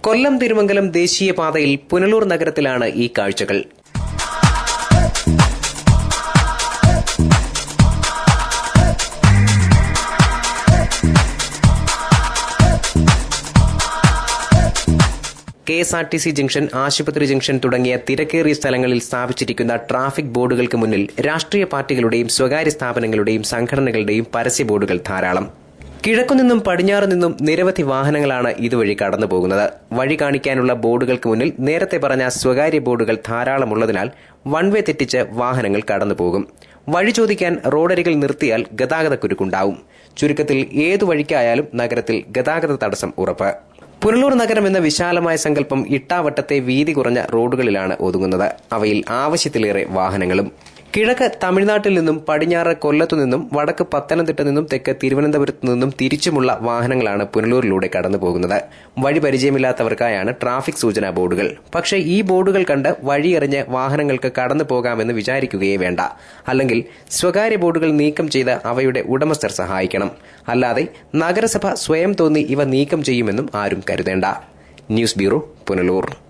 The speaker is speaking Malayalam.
കൊല്ലം തിരുമംഗലം ദേശീയപാതയിൽ പുനലൂർ നഗരത്തിലാണ് ഈ കാഴ്ചകൾ. KSRTC ജംഗ്ഷൻ, ആശുപത്രി ജംഗ്ഷൻ തുടങ്ങിയ തിരക്കേറിയ സ്ഥലങ്ങളിൽ സ്ഥാപിച്ചിരിക്കുന്ന ട്രാഫിക് ബോർഡുകൾക്ക് മുന്നിൽ രാഷ്ട്രീയ പാർട്ടികളുടെയും സ്വകാര്യ സ്ഥാപനങ്ങളുടെയും സംഘടനകളുടെയും പരസ്യ ബോർഡുകൾ ധാരാളം. കിഴക്കുനിന്നും പടിഞ്ഞാറു നിന്നും നിരവധി വാഹനങ്ങളാണ് ഇതുവഴി കടന്നുപോകുന്നത്. വഴി കാണിക്കാനുള്ള ബോർഡുകൾക്ക് മുന്നിൽ നേരത്തെ പറഞ്ഞ സ്വകാര്യ ബോർഡുകൾ ധാരാളമുള്ളതിനാൽ വൺ വേ തെറ്റിച്ച് വാഹനങ്ങൾ കടന്നുപോകും. വഴി ചോദിക്കാൻ റോഡരികിൽ നിർത്തിയാൽ ഗതാഗതക്കുരുക്കുണ്ടാവും. ചുരുക്കത്തിൽ ഏതു വഴിക്കായാലും നഗരത്തിൽ ഗതാഗത തടസ്സം ഉറപ്പ്. പുനലൂർ നഗരം എന്ന വിശാലമായ സങ്കല്പം ഇട്ടാവട്ടത്തെ വീതി കുറഞ്ഞ റോഡുകളിലാണ് ഒതുങ്ങുന്നത്. അവയിൽ ആവശ്യത്തിലേറെ വാഹനങ്ങളും. കിഴക്ക് തമിഴ്നാട്ടിൽ നിന്നും, പടിഞ്ഞാറ് കൊല്ലത്തുനിന്നും, വടക്ക് പത്തനംതിട്ട നിന്നും, തെക്ക് തിരുവനന്തപുരത്തു നിന്നും തിരിച്ചുമുള്ള വാഹനങ്ങളാണ് പുനലൂരിലൂടെ കടന്നുപോകുന്നത്. വഴി പരിചയമില്ലാത്തവർക്കായാണ് ട്രാഫിക് സൂചനാ ബോർഡുകൾ. പക്ഷേ ഈ ബോർഡുകൾ കണ്ട് വഴിയെറിഞ്ഞ് വാഹനങ്ങൾക്ക് കടന്നു പോകാമെന്ന് വിചാരിക്കുകയേ വേണ്ട. അല്ലെങ്കിൽ സ്വകാര്യ ബോർഡുകൾ നീക്കം ചെയ്ത് അവയുടെ ഉടമസ്ഥർ സഹായിക്കണം. അല്ലാതെ നഗരസഭ സ്വയം തോന്നി ഇവ നീക്കം ചെയ്യുമെന്നും ആരും കരുതേണ്ട. News bureau, Punalur.